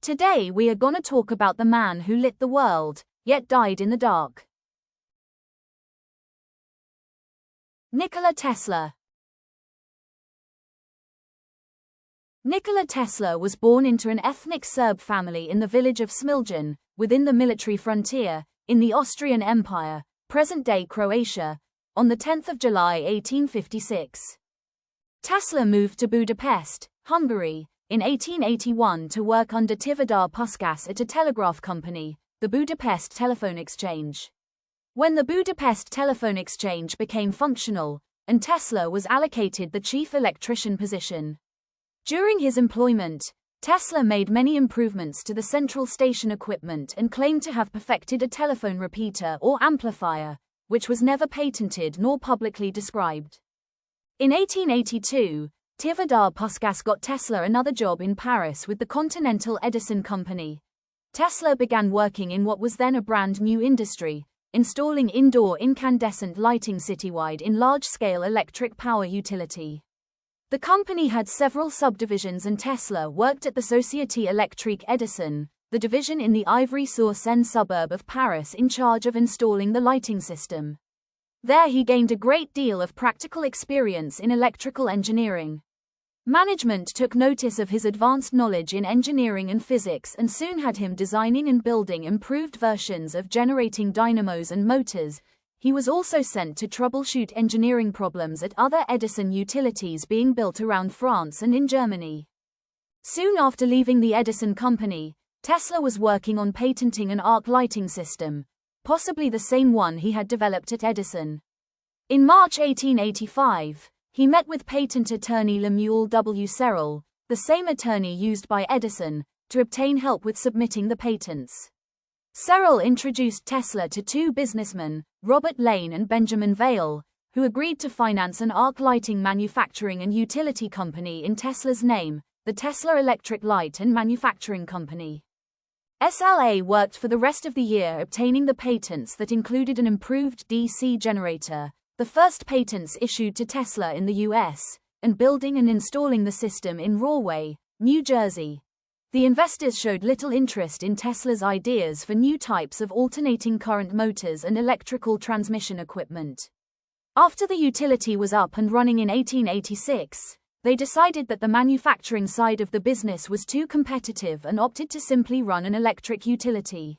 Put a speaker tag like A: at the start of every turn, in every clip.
A: Today we are gonna talk about the man who lit the world, yet died in the dark. Nikola Tesla. Nikola Tesla was born into an ethnic Serb family in the village of Smiljan, within the military frontier, in the Austrian Empire, present-day Croatia, on the 10th of July 1856. Tesla moved to Budapest, Hungary, in 1881 to work under Tivadar Puskás at a telegraph company, the Budapest Telephone Exchange. When the Budapest Telephone Exchange became functional, and Tesla was allocated the chief electrician position. During his employment, Tesla made many improvements to the central station equipment and claimed to have perfected a telephone repeater or amplifier, which was never patented nor publicly described. In 1882, Tivadar Puskás got Tesla another job in Paris with the Continental Edison Company. Tesla began working in what was then a brand new industry, installing indoor incandescent lighting citywide in large-scale electric power utility. The company had several subdivisions and Tesla worked at the Société Électrique Edison, the division in the Ivry-sur-Seine suburb of Paris in charge of installing the lighting system. There he gained a great deal of practical experience in electrical engineering. Management took notice of his advanced knowledge in engineering and physics and soon had him designing and building improved versions of generating dynamos and motors. He was also sent to troubleshoot engineering problems at other Edison utilities being built around France and in Germany. Soon after leaving the Edison company, Tesla was working on patenting an arc lighting system, possibly the same one he had developed at Edison. In March 1885, he met with patent attorney Lemuel W. Serrell, the same attorney used by Edison, to obtain help with submitting the patents. Serrell introduced Tesla to two businessmen, Robert Lane and Benjamin Vail, who agreed to finance an arc lighting manufacturing and utility company in Tesla's name, the Tesla Electric Light and Manufacturing Company. SLA worked for the rest of the year obtaining the patents that included an improved DC generator, the first patents issued to Tesla in the US, and building and installing the system in Rahway, New Jersey. The investors showed little interest in Tesla's ideas for new types of alternating current motors and electrical transmission equipment. After the utility was up and running in 1886, they decided that the manufacturing side of the business was too competitive and opted to simply run an electric utility.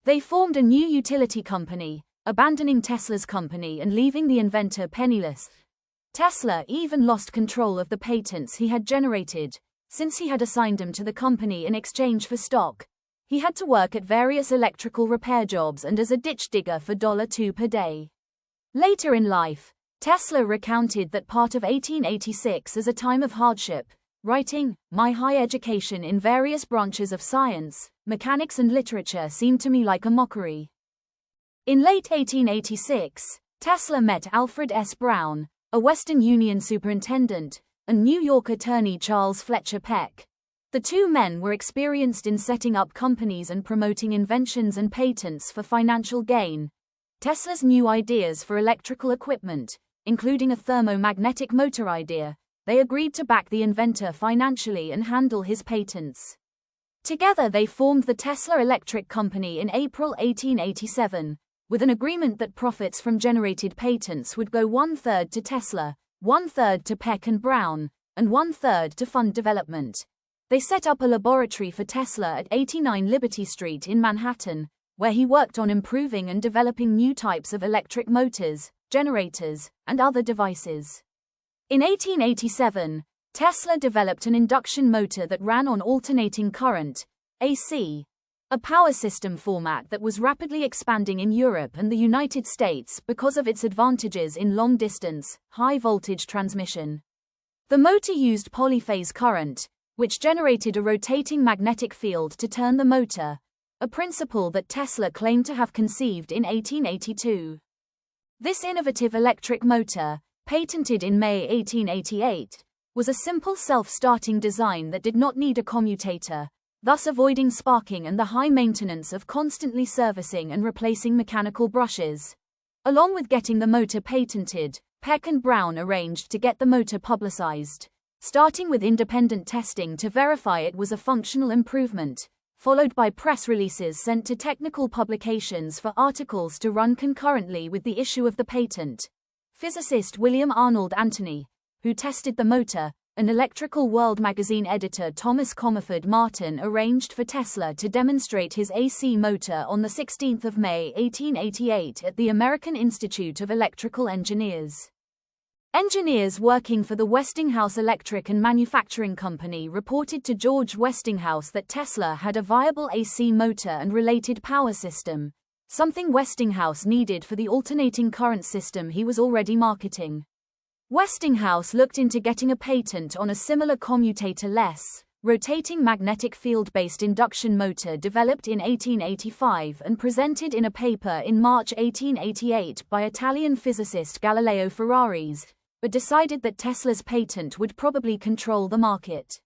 A: They formed a new utility company, abandoning Tesla's company and leaving the inventor penniless. Tesla even lost control of the patents he had generated, since he had assigned them to the company in exchange for stock. He had to work at various electrical repair jobs and as a ditch digger for $2 per day. Later in life, Tesla recounted that part of 1886 as a time of hardship, writing, "My high education in various branches of science, mechanics and literature seemed to me like a mockery." In late 1886, Tesla met Alfred S. Brown, a Western Union superintendent, and New York attorney Charles Fletcher Peck. The two men were experienced in setting up companies and promoting inventions and patents for financial gain. Tesla's new ideas for electrical equipment, including a thermomagnetic motor idea, they agreed to back the inventor financially and handle his patents. Together they formed the Tesla Electric Company in April 1887, with an agreement that profits from generated patents would go 1/3 to Tesla, 1/3 to Peck and Brown, and 1/3 to fund development. They set up a laboratory for Tesla at 89 Liberty Street in Manhattan, where he worked on improving and developing new types of electric motors, generators, and other devices. In 1887, Tesla developed an induction motor that ran on alternating current, AC, a power system format that was rapidly expanding in Europe and the United States because of its advantages in long-distance, high-voltage transmission. The motor used polyphase current, which generated a rotating magnetic field to turn the motor, a principle that Tesla claimed to have conceived in 1882. This innovative electric motor, patented in May 1888, was a simple self-starting design that did not need a commutator, thus avoiding sparking and the high maintenance of constantly servicing and replacing mechanical brushes. Along with getting the motor patented, Peck and Brown arranged to get the motor publicized. starting with independent testing to verify it was a functional improvement, followed by press releases sent to technical publications for articles to run concurrently with the issue of the patent. Physicist William Arnold Anthony, who tested the motor, and Electrical World magazine editor Thomas Comerford Martin arranged for Tesla to demonstrate his AC motor on the 16th of May 1888 at the American Institute of Electrical Engineers. Engineers working for the Westinghouse Electric and Manufacturing Company reported to George Westinghouse that Tesla had a viable AC motor and related power system, something Westinghouse needed for the alternating current system he was already marketing. Westinghouse looked into getting a patent on a similar commutator-less, rotating magnetic field-based induction motor developed in 1885 and presented in a paper in March 1888 by Italian physicist Galileo Ferraris, but decided that Tesla's patent would probably control the market.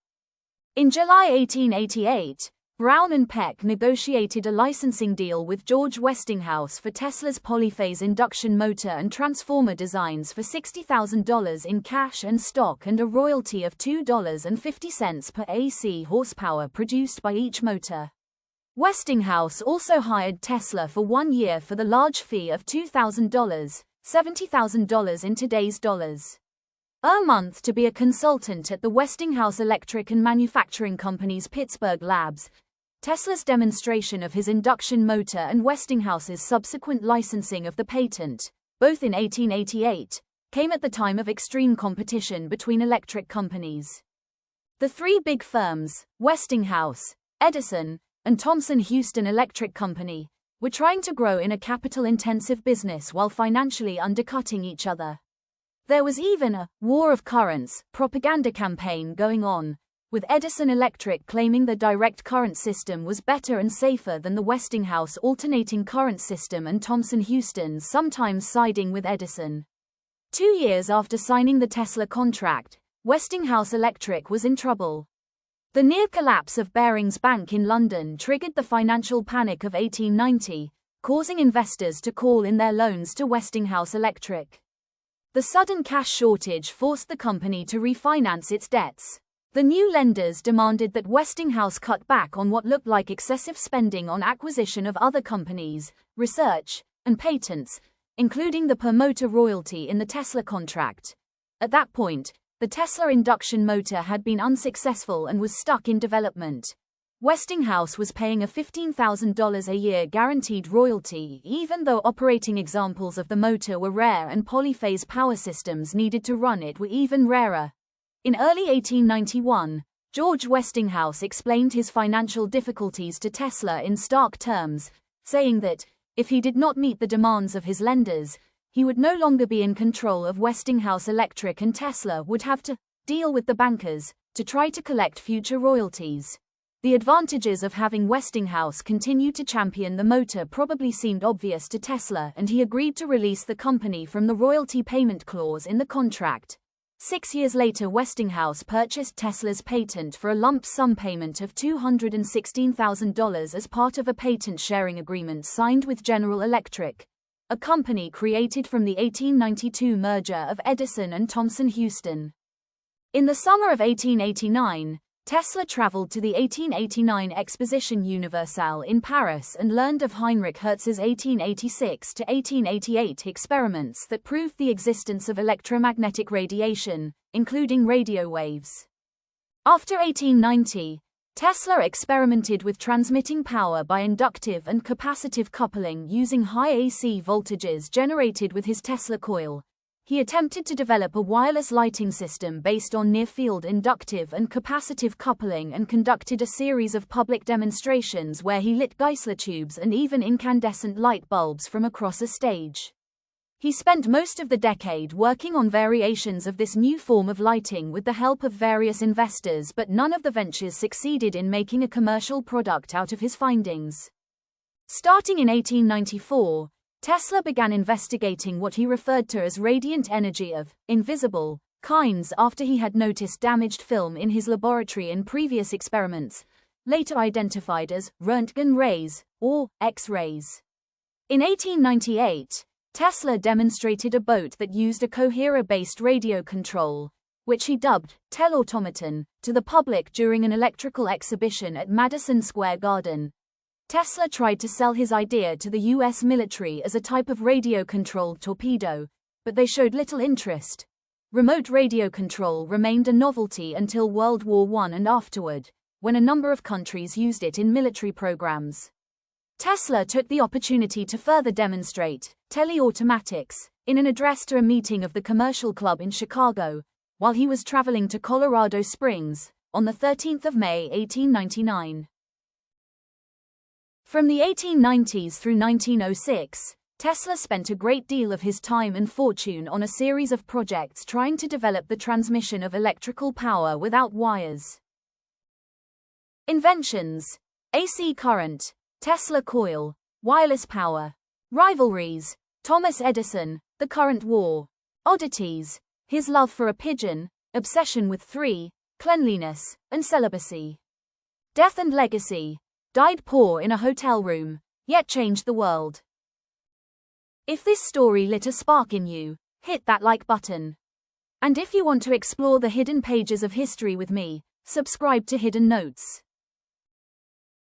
A: In July 1888, Brown and Peck negotiated a licensing deal with George Westinghouse for Tesla's polyphase induction motor and transformer designs for $60,000 in cash and stock and a royalty of $2.50 per AC horsepower produced by each motor. Westinghouse also hired Tesla for 1 year for the large fee of $2,000, $70,000 in today's dollars, a month to be a consultant at the Westinghouse Electric and Manufacturing Company's Pittsburgh labs. Tesla's demonstration of his induction motor and Westinghouse's subsequent licensing of the patent, both in 1888, came at the time of extreme competition between electric companies. The three big firms, Westinghouse, Edison, and Thomson-Houston Electric Company, were trying to grow in a capital-intensive business while financially undercutting each other. There was even a war of currents propaganda campaign going on, with Edison Electric claiming the direct current system was better and safer than the Westinghouse alternating current system and Thomson-Houston sometimes siding with Edison. 2 years after signing the Tesla contract, Westinghouse Electric was in trouble. The near collapse of Barings Bank in London triggered the financial panic of 1890, causing investors to call in their loans to Westinghouse Electric. The sudden cash shortage forced the company to refinance its debts. The new lenders demanded that Westinghouse cut back on what looked like excessive spending on acquisition of other companies, research, and patents, including the per-motor royalty in the Tesla contract. At that point, the Tesla induction motor had been unsuccessful and was stuck in development. Westinghouse was paying a $15,000 a year guaranteed royalty even though operating examples of the motor were rare and polyphase power systems needed to run it were even rarer. In early 1891, George Westinghouse explained his financial difficulties to Tesla in stark terms, saying that, if he did not meet the demands of his lenders, he would no longer be in control of Westinghouse Electric and Tesla would have to deal with the bankers to try to collect future royalties. The advantages of having Westinghouse continue to champion the motor probably seemed obvious to Tesla and he agreed to release the company from the royalty payment clause in the contract. 6 years later, Westinghouse purchased Tesla's patent for a lump sum payment of $216,000 as part of a patent sharing agreement signed with General Electric, a company created from the 1892 merger of Edison and Thomson-Houston. In the summer of 1889, Tesla traveled to the 1889 Exposition Universelle in Paris and learned of Heinrich Hertz's 1886 to 1888 experiments that proved the existence of electromagnetic radiation, including radio waves. After 1890, Tesla experimented with transmitting power by inductive and capacitive coupling using high AC voltages generated with his Tesla coil. He attempted to develop a wireless lighting system based on near-field inductive and capacitive coupling and conducted a series of public demonstrations where he lit Geissler tubes and even incandescent light bulbs from across a stage. He spent most of the decade working on variations of this new form of lighting with the help of various investors, but none of the ventures succeeded in making a commercial product out of his findings. Starting in 1894, Tesla began investigating what he referred to as radiant energy of invisible kinds after he had noticed damaged film in his laboratory in previous experiments, later identified as Röntgen rays or X-rays. In 1898, Tesla demonstrated a boat that used a coherer-based radio control, which he dubbed Telautomaton, to the public during an electrical exhibition at Madison Square Garden. Tesla tried to sell his idea to the US military as a type of radio-controlled torpedo, but they showed little interest. Remote radio control remained a novelty until World War I and afterward, when a number of countries used it in military programs. Tesla took the opportunity to further demonstrate teleautomatics in an address to a meeting of the Commercial Club in Chicago, while he was traveling to Colorado Springs, on the 13th of May 1899. From the 1890s through 1906, Tesla spent a great deal of his time and fortune on a series of projects trying to develop the transmission of electrical power without wires. Inventions: AC current, Tesla coil, wireless power. Rivalries: Thomas Edison, the current war. Oddities: his love for a pigeon, obsession with three, cleanliness, and celibacy. Death and legacy: died poor in a hotel room, yet changed the world. If this story lit a spark in you, hit that like button. And if you want to explore the hidden pages of history with me, subscribe to Hidden Notes.